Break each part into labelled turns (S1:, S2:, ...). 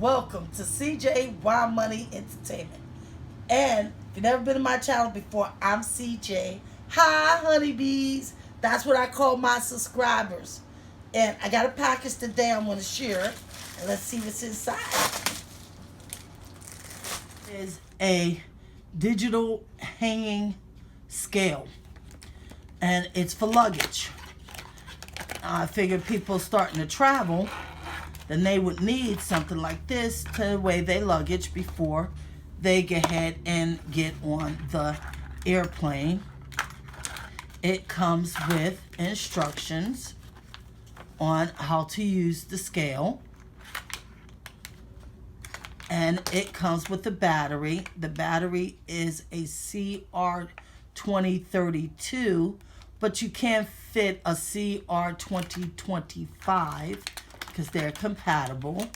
S1: Welcome to CJ Wild Money Entertainment. And if you've never been to my channel before, I'm CJ. Hi, honeybees. That's what I call my subscribers. And I got a package today I'm going to share. And let's see what's inside. It is a digital hanging scale. And it's for luggage. I figured people starting to travel, then they would need something like this to weigh their luggage before they get ahead and get on the airplane. It comes with instructions on how to use the scale. And it comes with the battery. The battery is a CR2032, but you can fit a CR2025 because they're compatible.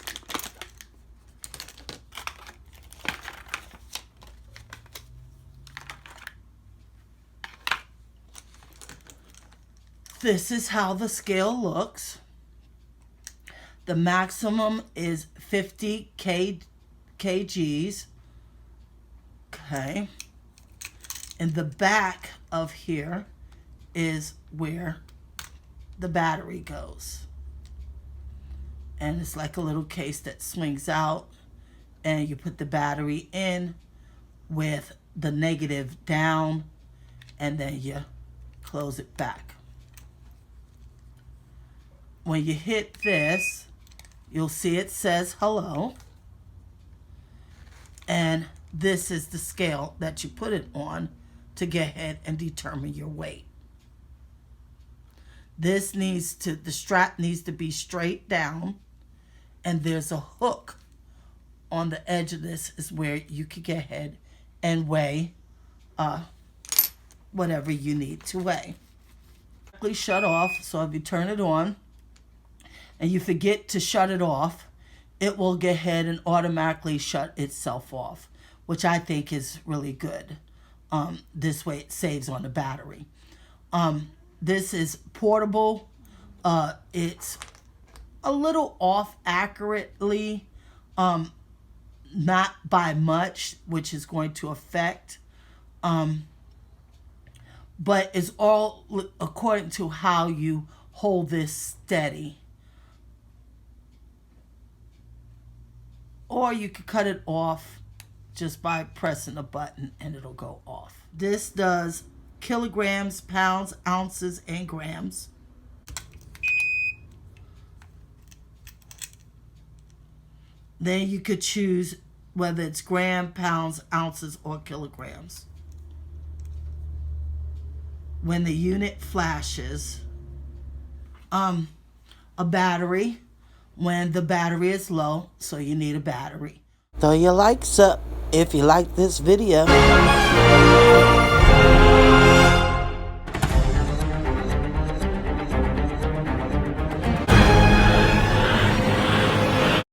S1: This is how the scale looks. The maximum is 50 kgs. Okay. In the back of here is where the battery goes. And it's like a little case that swings out, and you put the battery in with the negative down, and then you close it back. When you hit this, you'll see it says hello. And this is the scale that you put it on to get ahead and determine your weight. The strap needs to be straight down, and there's a hook on the edge of this is where you can get ahead and weigh whatever you need to weigh. Shut off, so if you turn it on and you forget to shut it off, it will get ahead and automatically shut itself off, which I think is really good. This way it saves on the battery. This is portable. It's a little off accurately, not by much, which is going to affect, but it's all according to how you hold this steady. Or you could cut it off just by pressing a button and it'll go off. This does kilograms, pounds, ounces, and grams. Then you could choose whether it's gram, pounds, ounces, or kilograms. When the unit flashes, a battery, when the battery is low, so you need a battery. Throw your likes up if you like this video.